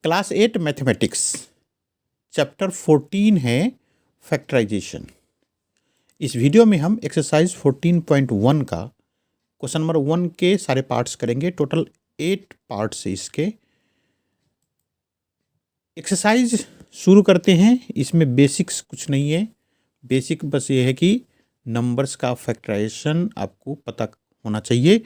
Class 8 mathematics chapter 14 है factorisation. इस video में हम एक्सरसाइज 14.1 का क्वेश्चन नंबर 1 के सारे पार्ट्स करेंगे। टोटल 8 पार्ट्स है इसके। एक्सरसाइज शुरू करते हैं। इसमें बेसिक्स कुछ नहीं है, बेसिक बस ये है कि नंबर्स का फैक्टराइजेशन आपको पता होना चाहिए।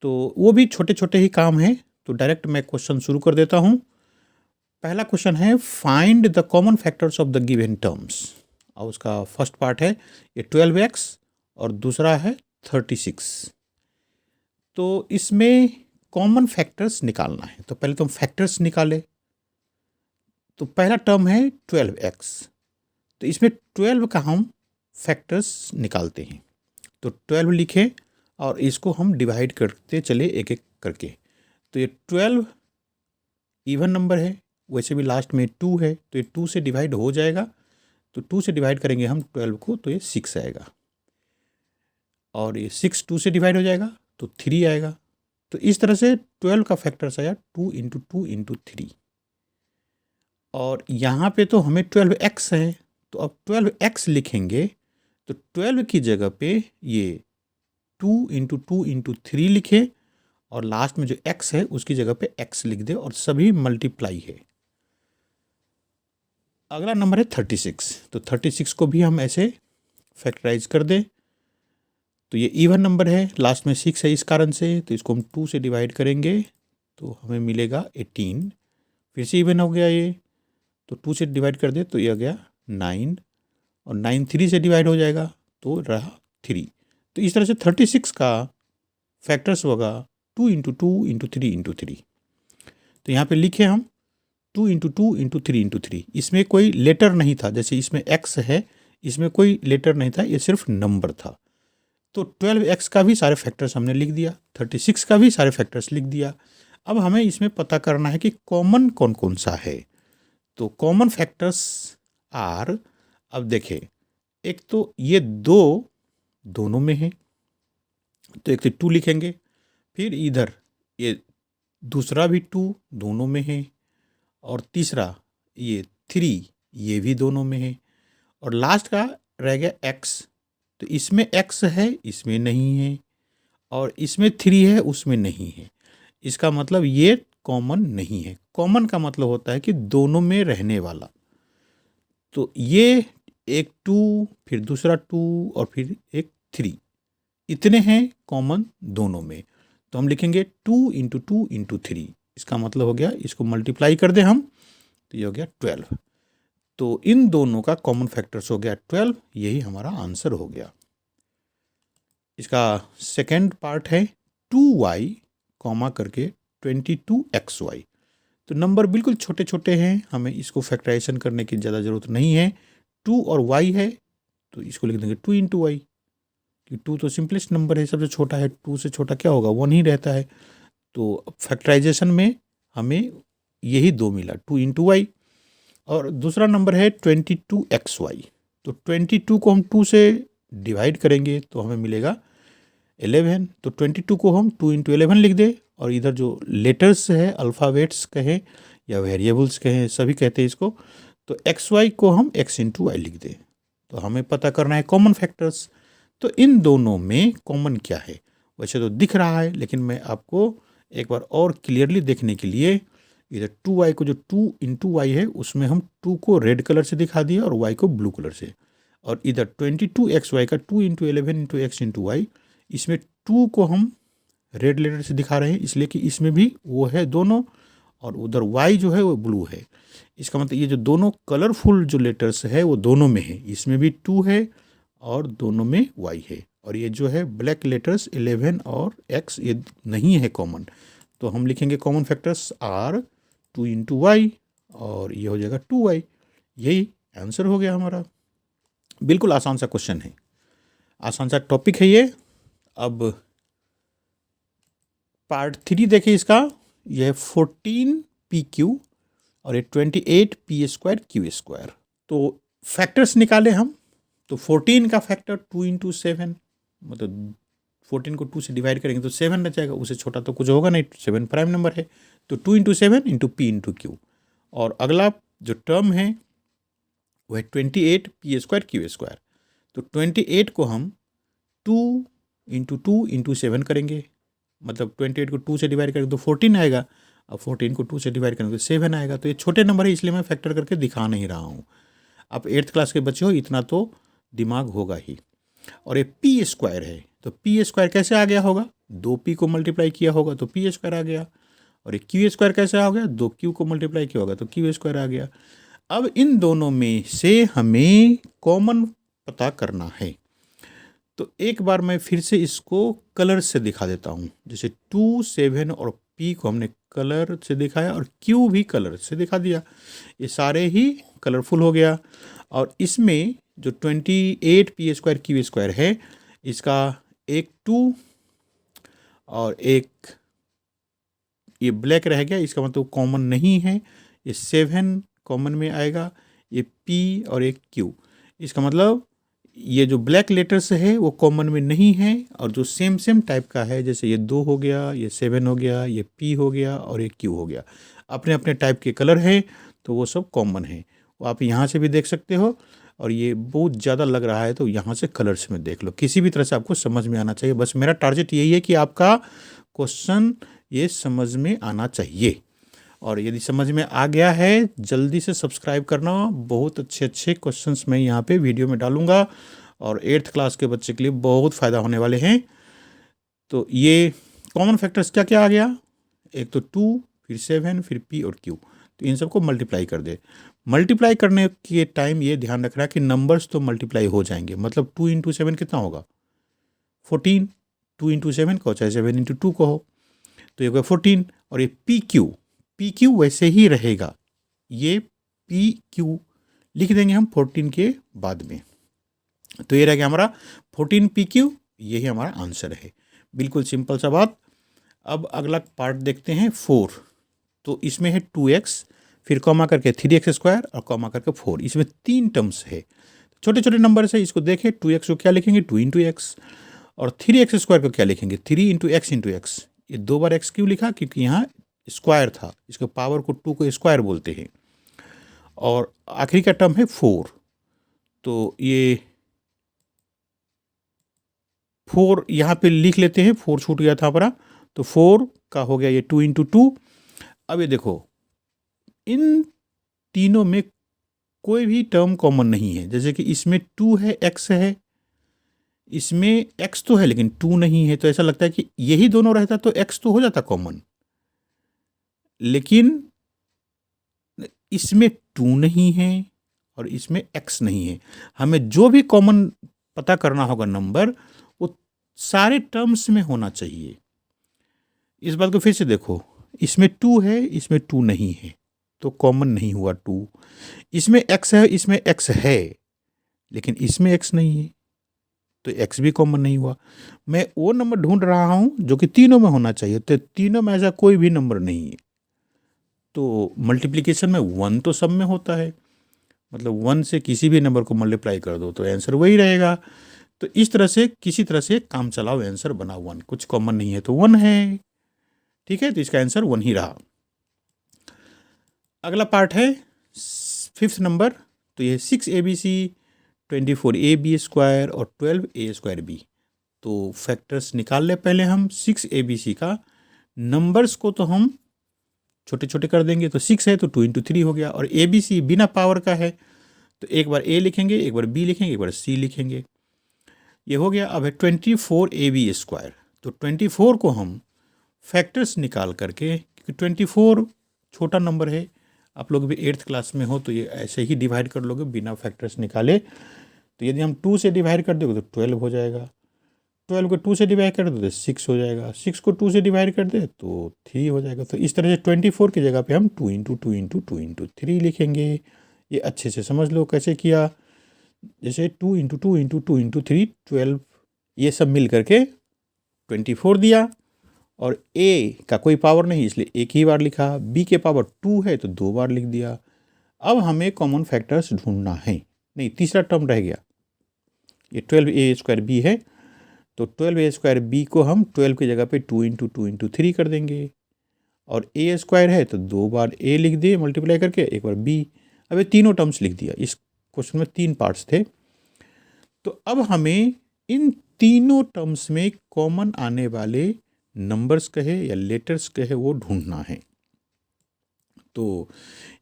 तो वो भी छोटे छोटे ही काम हैं। तो डायरेक्ट मैं क्वेश्चन शुरू कर देता हूँ। पहला क्वेश्चन है find the common factors of the given terms. और उसका फर्स्ट पार्ट है ये 12x और दूसरा है 36। तो इसमें कॉमन फैक्टर्स निकालना है। तो पहले तो हम फैक्टर्स निकाले। तो पहला टर्म है 12x। तो इसमें 12 का हम फैक्टर्स निकालते हैं। तो 12 लिखे और इसको हम डिवाइड करते चले एक एक करके। तो ये 12 इवन नंबर है, वैसे भी लास्ट में 2 है तो ये 2 से डिवाइड हो जाएगा। तो 2 से डिवाइड करेंगे हम 12 को तो ये 6 आएगा। और ये 6 2 से डिवाइड हो जाएगा तो 3 आएगा। तो इस तरह से 12 का फैक्टर्स आया 2 × 2 × 3। और यहाँ पे तो हमें 12x है, तो अब 12x लिखेंगे तो 12 की जगह पे ये 2 × 2 × 3 लिखे और लास्ट में जो x है उसकी जगह पे x लिख दे और सभी मल्टीप्लाई है। अगला नंबर है 36। तो 36 को भी हम ऐसे फैक्टराइज कर दें। तो ये इवन नंबर है, लास्ट में 6 है इस कारण से, तो इसको हम 2 से डिवाइड करेंगे तो हमें मिलेगा 18। फिर से इवन हो गया ये, तो 2 से डिवाइड कर दे तो ये आ गया 9 और 9 3 से डिवाइड हो जाएगा तो रहा 3। तो इस तरह से 36 का फैक्टर्स होगा 2 × 2 × 3 × 3। तो यहाँ पे लिखे हम 2 × 2 × 3 × 3। इसमें कोई लेटर नहीं था, जैसे इसमें x है, इसमें कोई लेटर नहीं था, ये सिर्फ नंबर था। तो 12x का भी सारे फैक्टर्स हमने लिख दिया, 36 का भी सारे फैक्टर्स लिख दिया। अब हमें इसमें पता करना है कि कॉमन कौन कौन सा है। तो कॉमन फैक्टर्स आर, अब देखें, एक तो ये दोनों में है तो एक तो 2 लिखेंगे। फिर इधर ये दूसरा भी 2 दोनों में है और तीसरा ये 3 ये भी दोनों में है और लास्ट का रह गया x। तो इसमें x है, इसमें नहीं है, और इसमें 3 है, उसमें नहीं है। इसका मतलब ये कॉमन नहीं है। कॉमन का मतलब होता है कि दोनों में रहने वाला। तो ये एक 2 फिर दूसरा 2 और फिर एक 3, इतने हैं कॉमन दोनों में। तो हम लिखेंगे 2 × 2 × 3। इसका मतलब हो गया, इसको मल्टीप्लाई कर दें हम तो ये हो गया 12। तो इन दोनों का कॉमन फैक्टर्स हो गया 12। यही हमारा आंसर हो गया। इसका सेकंड पार्ट है 2y कॉमा करके 22xy। तो नंबर बिल्कुल छोटे छोटे हैं, हमें इसको फैक्टराइजेशन करने की ज़्यादा ज़रूरत नहीं है। 2 और y है तो इसको लिख देंगे 2 × y, कि 2 तो सिंपलेस्ट नंबर है, सबसे छोटा है। 2 से छोटा क्या होगा, 1 ही रहता है। तो फैक्टराइजेशन में हमें यही 2 मिला, 2 × y। और दूसरा नंबर है 22xy। तो 22 को हम 2 से डिवाइड करेंगे तो हमें मिलेगा 11। तो 22 को हम 2 × 11 लिख दें और इधर जो लेटर्स है, अल्फ़ाबेट्स कहें या वेरिएबल्स कहें, सभी कहते हैं इसको, तो xy को हम x × y लिख दें। तो हमें पता करना है कॉमन फैक्टर्स। तो इन दोनों में कॉमन क्या है, वैसे तो दिख रहा है लेकिन मैं आपको एक बार और क्लियरली देखने के लिए इधर 2y को, जो 2 × y है उसमें हम 2 को रेड कलर से दिखा दिया और y को ब्लू कलर से। और इधर 22xy का 2 × 11 × x × y, इसमें 2 को हम रेड लेटर से दिखा रहे हैं इसलिए कि इसमें भी वो है दोनों, और उधर y जो है वो ब्लू है। इसका मतलब ये जो दोनों कलरफुल जो लेटर्स है वो दोनों में है, इसमें भी 2 है और दोनों में y है। और ये जो है ब्लैक लेटर्स 11 और x ये नहीं है कॉमन। तो हम लिखेंगे कॉमन फैक्टर्स आर 2 × y और ये हो जाएगा 2y। यही आंसर हो गया हमारा। बिल्कुल आसान सा क्वेश्चन है, आसान सा टॉपिक है ये। अब पार्ट 3 देखिए इसका। यह 14pq और ये 28p²q²। तो फैक्टर्स निकाले हम। तो 14 का फैक्टर 2 × 7, मतलब 14 को 2 से डिवाइड करेंगे तो 7 रह जाएगा, उससे छोटा तो कुछ होगा नहीं, 7 प्राइम नंबर है। तो 2 × 7 × p × q। और अगला जो टर्म है वो है 28 पी स्क्वायर क्यू स्क्वायर। तो 28 को हम 2 × 7 करेंगे, मतलब 28 को 2 से डिवाइड करेंगे तो 14 आएगा। अब 14 को 2 से डिवाइड करेंगे तो 7 आएगा। तो ये छोटे नंबर है इसलिए मैं फैक्टर करके दिखा नहीं रहा हूँ। आप 8th क्लास के बच्चे हो, इतना तो दिमाग होगा ही। और ये पी स्क्वायर है, तो पी स्क्वायर कैसे आ गया होगा, 2p को मल्टीप्लाई किया होगा तो पी स्क्वायर आ गया। और ये क्यू स्क्वायर कैसे आ गया, 2q को मल्टीप्लाई किया होगा तो क्यू स्क्वायर आ गया। अब इन दोनों में से हमें कॉमन पता करना है। तो एक बार मैं फिर से इसको कलर से दिखा देता हूँ। जैसे 2, 7 और p को हमने कलर से दिखाया और q भी कलर से दिखा दिया। ये सारे ही कलरफुल हो गया। और इसमें जो 28 पी स्क्वायर क्यू स्क्वायर है, इसका एक 2 और एक ये ब्लैक रह गया, इसका मतलब कॉमन नहीं है। ये 7 कॉमन में आएगा, ये p और एक q, इसका मतलब ये जो ब्लैक लेटर्स है वो कॉमन में नहीं है। और जो सेम टाइप का है, जैसे ये 2 हो गया, ये 7 हो गया, ये p हो गया और ये q हो गया, अपने अपने टाइप के कलर हैं तो वो सब कॉमन है। वो आप यहाँ से भी देख सकते हो। और ये बहुत ज़्यादा लग रहा है तो यहाँ से कलर्स में देख लो, किसी भी तरह से आपको समझ में आना चाहिए। बस मेरा टारगेट यही है कि आपका क्वेश्चन ये समझ में आना चाहिए। और यदि समझ में आ गया है, जल्दी से सब्सक्राइब करना। बहुत अच्छे क्वेश्चंस मैं यहाँ पे वीडियो में डालूंगा और 8th क्लास के बच्चे के लिए बहुत फ़ायदा होने वाले हैं। तो ये कॉमन फैक्टर्स क्या क्या आ गया, एक तो 2, फिर 7, फिर p और q। तो इन सबको मल्टीप्लाई कर दे। मल्टीप्लाई करने के टाइम ये ध्यान रखना कि नंबर्स तो मल्टीप्लाई हो जाएंगे। मतलब 2 × 7 कितना होगा, 14। 2 × 7 कहो चाहे 7 × 2 कहो, तो ये होगा 14। और ये पी क्यू वैसे ही रहेगा, ये पी क्यू लिख देंगे हम 14 के बाद में। तो ये रह गया हमारा 14 पी क्यू, यही हमारा आंसर है। बिल्कुल सिंपल सा बात। अब अगला पार्ट देखते हैं 4। तो इसमें है 2x, फिर कॉमा करके 3x स्क्वायर और कॉमा करके 4। इसमें 3 टर्म्स है, छोटे छोटे नंबर से। इसको देखें, 2x को क्या लिखेंगे, 2 × x, और 3x स्क्वायर को क्या लिखेंगे, 3 × x × x। ये 2 बार x क्यों लिखा, क्योंकि यहाँ स्क्वायर था, इसके पावर को 2 को स्क्वायर बोलते हैं। और आखिरी का टर्म है 4, तो ये 4 यहाँ पे लिख लेते हैं, 4 छूट गया था हमारा, तो 4 का हो गया ये 2 × 2। अब ये देखो, इन तीनों में कोई भी टर्म कॉमन नहीं है। जैसे कि इसमें 2 है, x है, इसमें x तो है लेकिन 2 नहीं है। तो ऐसा लगता है कि यही दोनों रहता तो x तो हो जाता कॉमन, लेकिन इसमें 2 नहीं है और इसमें x नहीं है। हमें जो भी कॉमन पता करना होगा नंबर, वो सारे टर्म्स में होना चाहिए। इस बात को फिर से देखो, इसमें 2 है, इसमें 2 नहीं है, तो कॉमन नहीं हुआ 2। इसमें x है, इसमें x है, लेकिन इसमें x नहीं है, तो x भी कॉमन नहीं हुआ। मैं वो नंबर ढूंढ रहा हूं जो कि तीनों में होना चाहिए, तो तीनों में ऐसा कोई भी नंबर नहीं है। तो मल्टीप्लिकेशन में 1 तो सब में होता है, मतलब 1 से किसी भी नंबर को मल्टीप्लाई कर दो तो आंसर वही रहेगा। तो इस तरह से किसी तरह से काम चलाओ, आंसर बना 1। कुछ कॉमन नहीं है तो 1 है, ठीक है। तो इसका आंसर 1 ही रहा। अगला पार्ट है 5th नंबर। तो ये 6abc, 24ab स्क्वायर और 12a स्क्वायर b। तो फैक्टर्स निकाल ले पहले हम 6abc का। नंबर्स को तो हम छोटे छोटे कर देंगे, तो 6 है तो 2 × 3 हो गया। और abc बिना पावर का है, तो एक बार a लिखेंगे, एक बार b लिखेंगे, एक बार c लिखेंगे, ये हो गया। अब है 24ab स्क्वायर। तो 24 को हम फैक्टर्स निकाल करके, क्योंकि 24 छोटा नंबर है, आप लोग भी 8th क्लास में हो तो ये ऐसे ही डिवाइड कर लोगे बिना फैक्टर्स निकाले। तो यदि हम 2 से डिवाइड कर दोगे तो 12 हो जाएगा, 12 को 2 से डिवाइड कर दो तो 6 हो जाएगा, 6 को 2 से डिवाइड कर दे तो 3 हो जाएगा। तो इस तरह से 24 की जगह पे हम 2 × 2 × 2 × 3 लिखेंगे। ये अच्छे से समझ लो कैसे किया। जैसे 2 × 2 × 2 × 3 12, ये सब मिल करके 24 दिया। और a का कोई पावर नहीं इसलिए एक ही बार लिखा, b के पावर 2 है तो 2 बार लिख दिया। अब हमें कॉमन फैक्टर्स ढूंढना है, नहीं तीसरा टर्म रह गया, ये 12a स्क्वायर b है। तो 12a स्क्वायर b को हम 12 की जगह पे 2 × 2 × 3 कर देंगे। और ए स्क्वायर है तो 2 बार ए लिख दिए मल्टीप्लाई करके, एक बार बी। अब ये तीनों टर्म्स लिख दिया। इस क्वेश्चन में 3 पार्ट्स थे। तो अब हमें इन तीनों टर्म्स में कॉमन आने वाले नंबर्स कहे या लेटर्स कहे वो ढूंढना है। तो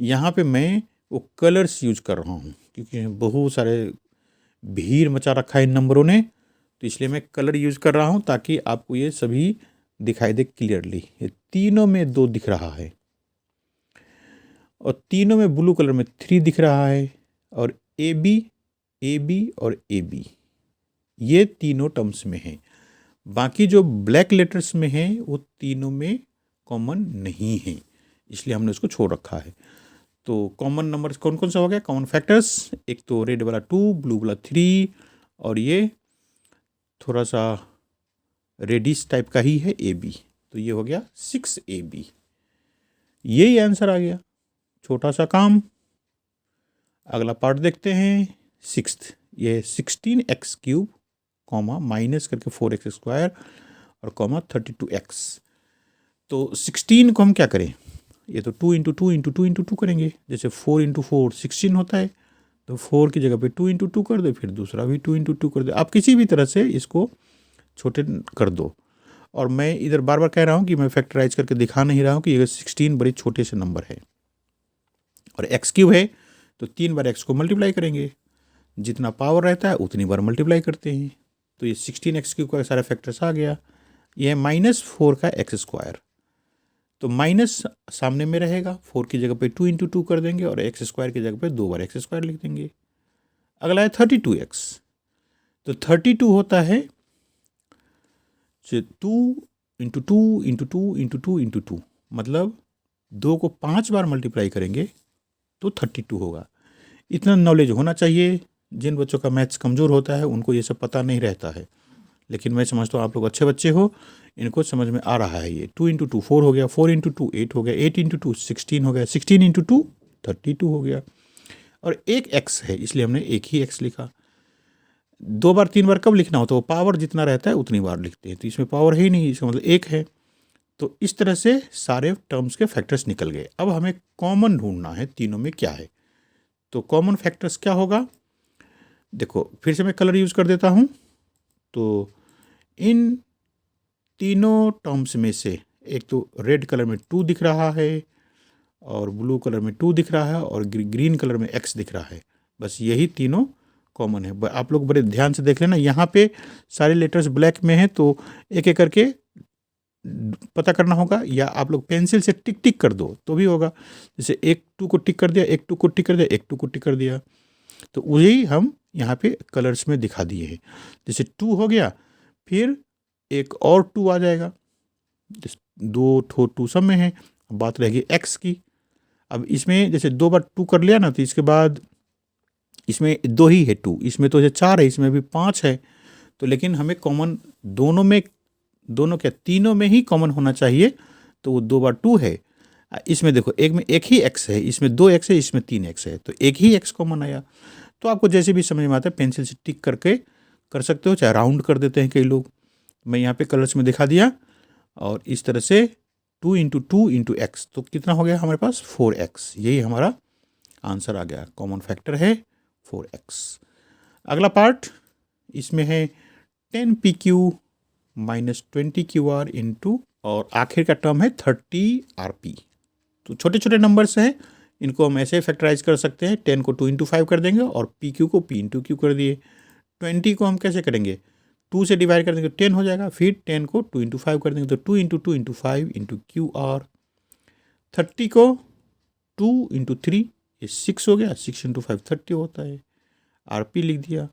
यहाँ पे मैं वो कलर्स यूज कर रहा हूँ क्योंकि बहुत सारे भीड़ मचा रखा है इन नंबरों ने, तो इसलिए मैं कलर यूज कर रहा हूँ ताकि आपको ये सभी दिखाई दे क्लियरली। ये तीनों में 2 दिख रहा है और तीनों में ब्लू कलर में 3 दिख रहा है, और ए बी और ए बी ये तीनों टर्म्स में हैं। बाकी जो ब्लैक लेटर्स में हैं वो तीनों में कॉमन नहीं है, इसलिए हमने उसको छोड़ रखा है। तो कॉमन नंबर्स कौन कौन सा हो गया, कॉमन फैक्टर्स? एक तो रेड वाला 2, ब्लू वाला 3 और ये थोड़ा सा रेडिश टाइप का ही है ए बी। तो ये हो गया 6AB। यही आंसर आ गया, छोटा सा काम। अगला पार्ट देखते हैं, 6th। ये 16x³ कॉमा माइनस करके 4x स्क्वायर और कॉमा 32x। तो 16 को हम क्या करें, ये तो 2 इंटू 2 इंटू 2 इंटू 2 करेंगे। जैसे 4 इंटू 4 16 होता है, तो 4 की जगह पे 2 इंटू 2 कर दो, फिर दूसरा भी 2 इंटू 2 कर दो। आप किसी भी तरह से इसको छोटे कर दो। और मैं इधर बार बार कह रहा हूँ कि मैं फैक्टराइज करके दिखा नहीं रहा हूँ कि ये 16 बड़े छोटे से नंबर है। और x³ है तो 3 बार x को मल्टीप्लाई करेंगे, जितना पावर रहता है उतनी बार मल्टीप्लाई करते हैं। तो ये 16x³ का सारा फैक्टर्स आ गया। ये -4 का x स्क्वायर, तो माइनस सामने में रहेगा, 4 की जगह पे 2 इंटू 2 कर देंगे और x स्क्वायर की जगह पे 2 बार x स्क्वायर लिख देंगे। अगला है 32x। तो 32 होता है 2 इंटू 2 इंटू 2 इंटू 2 इंटू 2, मतलब 2 को 5 बार मल्टीप्लाई करेंगे तो 32 होगा। इतना नॉलेज होना चाहिए। जिन बच्चों का मैथ्स कमज़ोर होता है उनको ये सब पता नहीं रहता है, लेकिन मैं समझता हूँ आप लोग अच्छे बच्चे हो, इनको समझ में आ रहा है। ये 2 इंटू 2 4 हो गया, 4 इंटू 2 8 हो गया, 8 इंटू 2 16 हो गया, 16 इंटू 2 32 हो गया। और एक x है इसलिए हमने एक ही x लिखा। 2 बार 3 बार कब लिखना हो, तो वो पावर जितना रहता है उतनी बार लिखते हैं, तो इसमें पावर है ही नहीं, इसका मतलब 1 है। तो इस तरह से सारे टर्म्स के फैक्टर्स निकल गए। अब हमें कॉमन ढूंढना है तीनों में क्या है। तो कॉमन फैक्टर्स क्या होगा, देखो फिर से मैं कलर यूज़ कर देता हूँ। तो इन तीनों टर्म्स में से एक तो रेड कलर में 2 दिख रहा है और ब्लू कलर में 2 दिख रहा है और ग्रीन कलर में x दिख रहा है। बस यही तीनों कॉमन है। आप लोग बड़े ध्यान से देख लेना, यहाँ पे सारे लेटर्स ब्लैक में हैं तो एक एक करके पता करना होगा, या आप लोग पेंसिल से टिक टिक कर दो तो भी होगा। जैसे एक 2 को टिक कर दिया, एक 2 को टिक कर दिया, एक 2 को टिक कर दिया, तो वही हम यहाँ पे कलर्स में दिखा दिए हैं। जैसे 2 हो गया, फिर एक और 2 आ जाएगा, 2 2 सब में है। बात रहेगी x की। अब इसमें जैसे 2 बार 2 कर लिया ना, तो इसके बाद इसमें 2 ही है 2, इसमें तो 4 है, इसमें भी 5 है। तो लेकिन हमें कॉमन दोनों क्या तीनों में ही कॉमन होना चाहिए, तो वो 2 बार 2 है। इसमें देखो एक में एक ही x है, इसमें 2 x है, इसमें 3 x है, तो एक ही x कॉमन आया। तो आपको जैसे भी समझ में आता है पेंसिल से टिक करके कर सकते हो, चाहे राउंड कर देते हैं कई लोग। मैं यहाँ पे कलर्स में दिखा दिया। और इस तरह से 2 इंटू 2 इंटू एक्स, तो कितना हो गया हमारे पास 4x। यही हमारा आंसर आ गया, कॉमन फैक्टर है 4x। अगला पार्ट इसमें है 10PQ माइनस 20QR इंटू, और आखिर का टर्म है 30RP। तो छोटे छोटे नंबर्स हैं, इनको हम ऐसे फैक्टराइज कर सकते हैं। 10 को 2 इंटू 5 कर देंगे और PQ को P इंटू Q कर दिए। 20 को हम कैसे करेंगे, 2 से डिवाइड कर देंगे 10 हो जाएगा, फिर 10 को 2 इंटू 5 कर देंगे तो 2 इंटू 2 इंटू 5 इंटू QR। 30 को 2 इंटू 3 ये 6 हो गया, 6 इंटू 5 30 होता है, RP लिख दिया।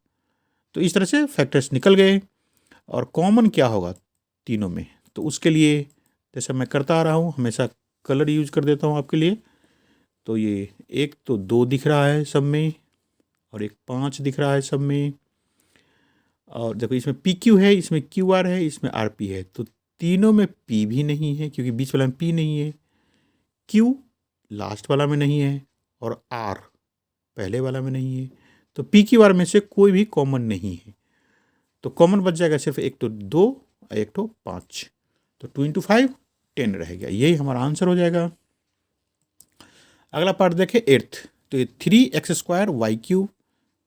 तो इस तरह से फैक्टर्स निकल गए। और कॉमन क्या होगा तीनों में, तो उसके लिए जैसे मैं करता आ रहा हूँ हमेशा कलर यूज कर देता हूँ आपके लिए। तो ये एक तो 2 दिख रहा है सब में, और एक 5 दिख रहा है सब में, और देखो इसमें PQ है, इसमें QR है, इसमें RP है। तो तीनों में P भी नहीं है क्योंकि बीच वाला में P नहीं है, Q लास्ट वाला में नहीं है, और R पहले वाला में नहीं है। तो PQR में से कोई भी कॉमन नहीं है। तो कॉमन बच जाएगा सिर्फ एक तो 2 और एक तो 5। तो 2 इंटू 5 10 रह गया। यही हमारा आंसर हो जाएगा। अगला पार्ट देखें 8th, तो ये 3x² y³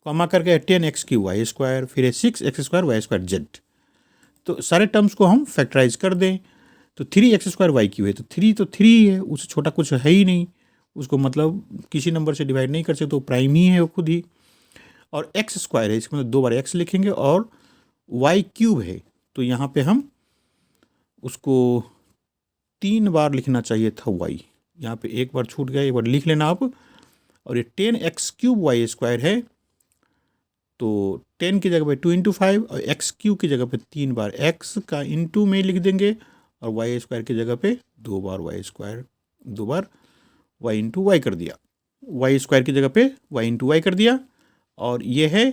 कॉमा करके 10x³ y², फिर है 6x² y² z। तो सारे टर्म्स को हम फैक्टराइज कर दें। तो 3x² y³ है, तो 3 ही है, उससे छोटा कुछ है ही नहीं, उसको मतलब किसी नंबर से डिवाइड नहीं कर सकते, तो प्राइम ही है वो खुद ही। और x² है, इसके मतलब 2 बार x लिखेंगे, और y³ है तो यहाँ पे हम उसको 3 बार लिखना चाहिए था y, यहाँ पे एक बार छूट गया, एक बार लिख लेना आप। और ये 10x³ y² है, तो 10 की जगह पे 2 × 5 और x³ की जगह पे 3 बार x का इंटू में लिख देंगे, और y² की जगह पे 2 बार y² 2 बार y × y कर दिया, y² की जगह पे y × y कर दिया। और ये है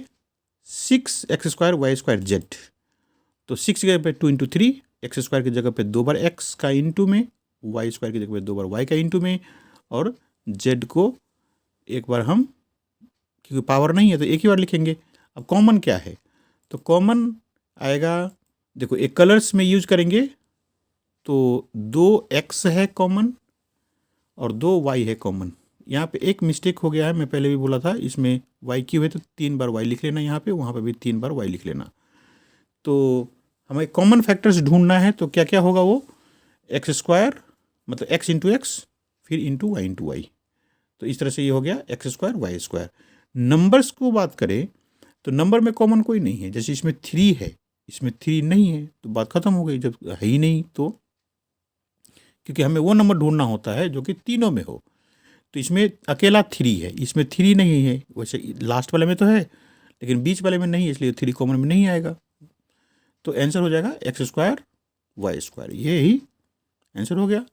6x² y² z, तो 6 की जगह पे 2 × 3, x² की जगह पे 2 बार x का इंटू में, y² की जगह पे 2 बार y का इंटू में, और z को एक बार हम, क्योंकि पावर नहीं है तो एक ही बार लिखेंगे। अब कॉमन क्या है, तो कॉमन आएगा, देखो एक कलर्स में यूज करेंगे तो 2x है कॉमन और 2y है कॉमन। यहाँ पे एक मिस्टेक हो गया है, मैं पहले भी बोला था, इसमें y³ है तो 3 बार y लिख लेना यहाँ पे, वहाँ पे भी 3 बार y लिख लेना। तो हमें कॉमन फैक्टर्स ढूंढना है, तो क्या क्या होगा वो, x² मतलब x × x फिर इंटू y × y। तो इस तरह से ये हो गया x² y²। नंबर्स को बात करें तो नंबर में कॉमन कोई नहीं है, जैसे इसमें 3 है, इसमें 3 नहीं है, तो बात खत्म हो गई। जब है ही नहीं तो, क्योंकि हमें वो नंबर ढूंढना होता है जो कि तीनों में हो, तो इसमें अकेला 3 है, इसमें 3 नहीं है। वैसे लास्ट वाले में तो है लेकिन बीच वाले में नहीं है, इसलिए 3 कॉमन में नहीं आएगा। तो आंसर हो जाएगा x² y², ये ही आंसर हो गया।